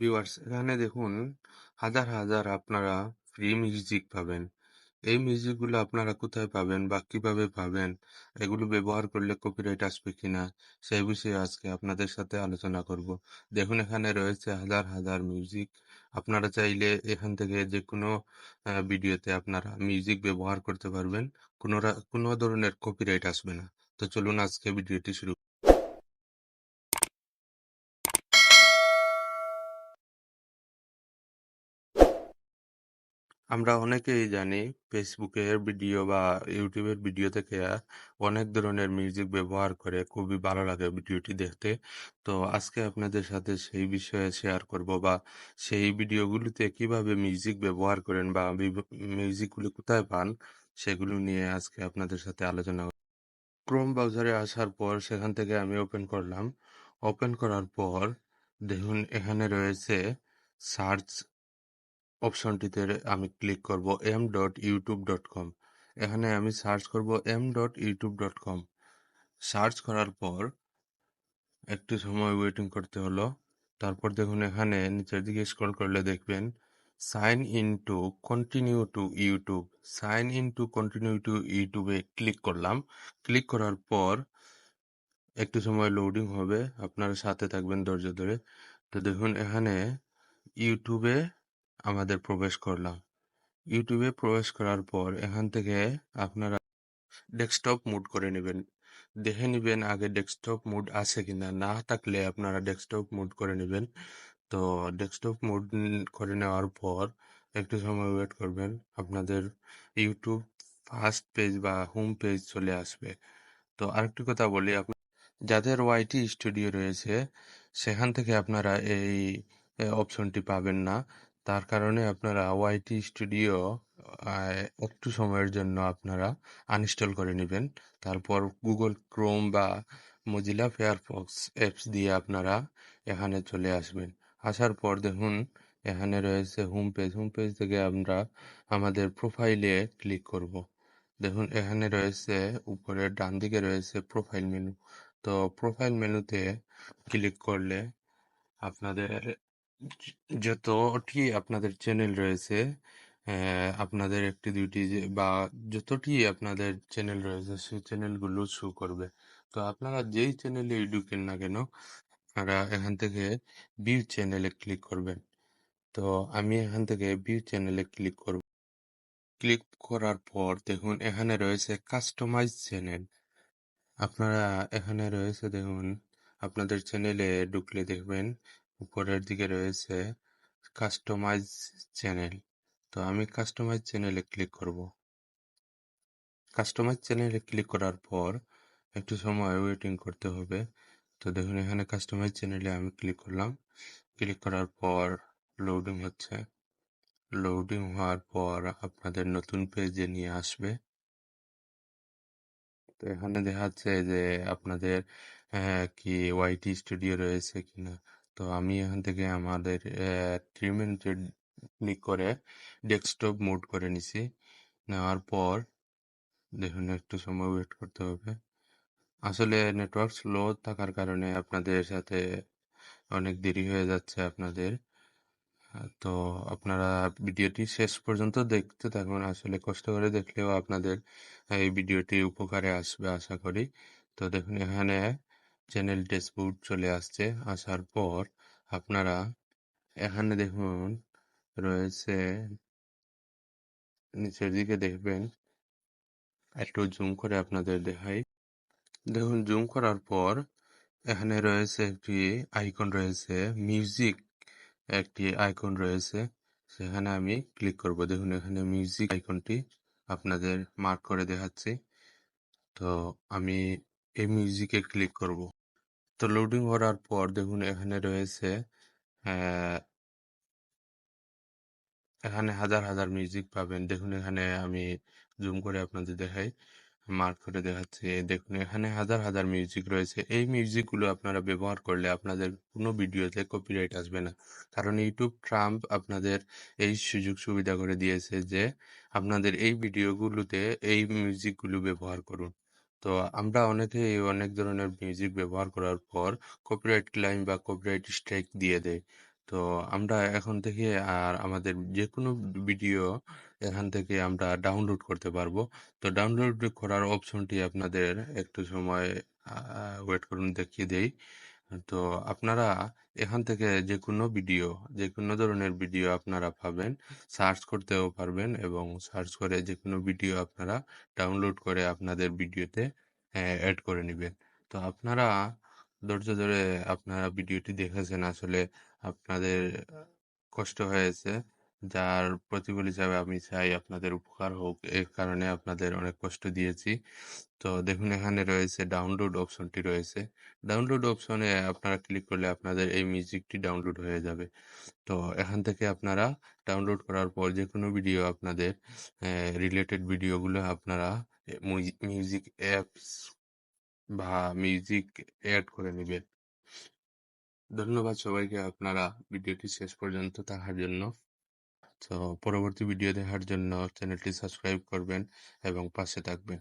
Viewers এখানে দেখুন হাজার হাজার আপনারা ফ্রি মিউজিক পাবেন। এই মিউজিকগুলো আপনারা কোথায় পাবেন বা কিভাবে পাবেন, এগুলো ব্যবহার করলে কপিরাইট আসবে কিনা, সেই বিষয়ে আজকে আপনাদের সাথে আলোচনা করব। দেখুন এখানে রয়েছে হাজার হাজার মিউজিক। আপনারা চাইলে এখান থেকে যে কোনো ভিডিওতে আপনারা মিউজিক ব্যবহার করতে পারবেন। কোনো ধরনের কপিরাইট আসবে না। তো চলুন আজকে ভিডিওটি শুরু। আমরা অনেকেই জানি ফেসবুকের ভিডিও বা ইউটিউবের ভিডিও থেকে অনেক ধরনের মিউজিক ব্যবহার করে, খুবই ভালো লাগে ভিডিওটি দেখতে। তো আজকে আপনাদের সাথে সেই বিষয়ে শেয়ার করব বা সেই ভিডিওগুলিতে কিভাবে মিউজিক ব্যবহার করেন বা মিউজিকগুলি কোথায় পান, সেগুলো নিয়ে আজকে আপনাদের সাথে আলোচনা করব। ক্রোম ব্রাউজারে আসার পর সেখান থেকে আমি ওপেন করলাম। ওপেন করার পর দেখুন এখানে রয়েছে সার্চ অপশনটিতে আমি ক্লিক করব m.youtube.com। এখানে আমি সার্চ করব m.youtube.com। সার্চ করার পর একটু সময় ওয়েটিং করতে হলো। তারপর দেখুন এখানে নিচের দিকে স্ক্রল করলে দেখবেন sign in to continue to YouTube. Sign in to continue to ইউটিউবে ক্লিক করলাম। ক্লিক করার পর একটু সময় লোডিং হবে, আপনারা সাথে থাকবেন ধৈর্য ধরে। তো দেখুন এখানে ইউটিউবে আমাদের প্রবেশ করলাম। ইউটিউবে প্রবেশ করার পর এখান থেকে আপনারা ডেস্কটপ মুড করে নেবেন। দেখে নেবেন আগে ডেস্কটপ মুড আছে কিনা, না থাকলে আপনারা ডেস্কটপ মুড করে নেবেন। তো ডেস্কটপ মুড করে নেওয়ার পর একটু সময় ওয়েট করবেন, আপনাদের ইউটিউব ফার্স্ট পেজ বা হোম পেজ চলে আসবে। তো আরেকটি কথা বলি, যাদের ওয়াইটি স্টুডিও রয়েছে সেখান থেকে আপনারা এই অপশনটি পাবেন না। তার কারণে আপনারা ওয়াইটি স্টুডিও একটু সময়ের জন্য আপনারা আনইনস্টল করে নেবেন। তারপর গুগল ক্রোম বা মজিলা ফায়ারফক্স অ্যাপস দিয়ে আপনারা এখানে চলে আসবেন। আসার পর দেখুন এখানে রয়েছে হোম পেজ। হোম পেজ থেকে আমরা আমাদের প্রোফাইলে ক্লিক করব। দেখুন এখানে রয়েছে উপরের ডান দিকে রয়েছে প্রোফাইল মেনু। তো প্রোফাইল মেনুতে ক্লিক করলে আপনাদের যতটি আপনাদের চ্যানেল রয়েছে, আপনাদের একটি দুইটি বা যতটি আপনাদের চ্যানেল রয়েছে সেই চ্যানেলগুলো শো করবে। তো আপনারা যেই চ্যানেলে ঢুকেন না কেন, আপনারা এখান থেকে ভিউ চ্যানেলে ক্লিক করবেন। তো আমি এখান থেকে ভিউ চ্যানেলে ক্লিক করব। ক্লিক করার পর দেখুন এখানে রয়েছে কাস্টমাইজ চ্যানেল। আপনারা এখানে রয়েছে দেখুন, আপনাদের চ্যানেলে ঢুকলে দেখবেন উপরের দিকে রয়েছে কাস্টমাইজ চ্যানেল। তো আমি কাস্টমাইজ চ্যানেলে ক্লিক করব। কাস্টমাইজ চ্যানেলে ক্লিক করার পর একটু সময় ওয়েটিং করতে হবে। তো দেখুন এখানে কাস্টমাইজ চ্যানেলে আমি ক্লিক করলাম। ক্লিক করার পর লোডিং হচ্ছে। লোডিং হওয়ার পর আপনাদের নতুন পেজে নিয়ে আসবে। তো এখানে দেখা যাচ্ছে যে আপনাদের কি ওয়াইটি স্টুডিও রয়েছে কিনা। তো আমি এখান থেকে আমাদের 3 মিনিটে ক্লিক করে ডেস্কটপ মোড করে নিছি। নেওয়ার পর দেখুন একটু সময় ওয়েট করতে হবে। আসলে নেটওয়ার্ক স্লো থাকার কারণে আপনাদের সাথে অনেক দেরি হয়ে যাচ্ছে আপনাদের। তো আপনারা ভিডিওটি শেষ পর্যন্ত দেখতে থাকুন, আসলে কষ্ট করে দেখলেও আপনাদের এই ভিডিওটি উপকারে আসবে আশা করি। তো দেখুন এখানে চ্যানেল ড্যাশবোর্ড চলে আসছে। আসার পর আপনারা এখানে দেখুন রয়েছে, নিচের দিকে দেখবেন, একটু জুম করে আপনাদের দেখাই। দেখুন জুম করার পর এখানে রয়েছে একটি আইকন রয়েছে, মিউজিক একটি আইকন রয়েছে, সেখানে আমি ক্লিক করব। দেখুন এখানে মিউজিক আইকনটি আপনাদের মার্ক করে দেখাচ্ছি। তো আমি এই মিউজিকে ক্লিক করব। তো লোডিং করার পর দেখুন এখানে রয়েছে এখানে হাজার হাজার মিউজিক পাবেন। দেখুন এখানে আমি জুম করে আপনাদের দেখাই, মার্ক করে দেখাচ্ছি। দেখুন এখানে হাজার হাজার মিউজিক রয়েছে। এই মিউজিকগুলো আপনারা ব্যবহার করলে আপনাদের কোনো ভিডিওতে কপিরাইট আসবে না। কারণ ইউটিউব ট্রাম্প আপনাদের এই সুযোগ সুবিধা করে দিয়েছে যে আপনাদের এই ভিডিওগুলোতে এই মিউজিকগুলো ব্যবহার করুন। তো আমরা অনেকেই অনেক ধরনের মিউজিক ব্যবহার করার পর কপিরাইট ক্লাইম বা কপিরাইট স্ট্রাইক দিয়ে দেয়। তো আমরা এখন থেকে আর আমাদের যেকোনো ভিডিও এখান থেকে আমরা ডাউনলোড করতে পারবো। তো ডাউনলোড করার অপশনটি আপনাদের একটু সময় ওয়েট করুন, দেখিয়ে দেই। তো আপনারা এখান থেকে যেকোনো ধরনের ভিডিও আপনারা পাবেন, সার্চ করতেও পারবেন এবং সার্চ করে যেকোনো ভিডিও আপনারা ডাউনলোড করে আপনাদের ভিডিওতে অ্যাড করে নিবেন। তো আপনারা ধৈর্য ধরে আপনারা ভিডিওটি দেখেছেন, আসলে আপনাদের কষ্ট হয়েছে, যার প্রতিফল হিসাবে আমি চাই আপনাদের উপকার হোক, এই কারণে আপনাদের অনেক কষ্ট দিয়েছি। তো দেখুন, এখানে রয়েছে ডাউনলোড অপশনটি রয়েছে। ডাউনলোড অপশনে আপনারা ক্লিক করলে আপনাদের এই মিউজিকটি ডাউনলোড হয়ে যাবে। তো এখান থেকে আপনারা ডাউনলোড করার পর যেকোনো ভিডিও আপনাদের রিলেটেড ভিডিওগুলো আপনারা মিউজিক অ্যাপস বা মিউজিক অ্যাড করে নেবেন। ধন্যবাদ সবাইকে আপনারা ভিডিওটি শেষ পর্যন্ত দেখার জন্য। তো পরবর্তী ভিডিও দেখার জন্য চ্যানেলটি সাবস্ক্রাইব করবেন এবং পাশে থাকবেন।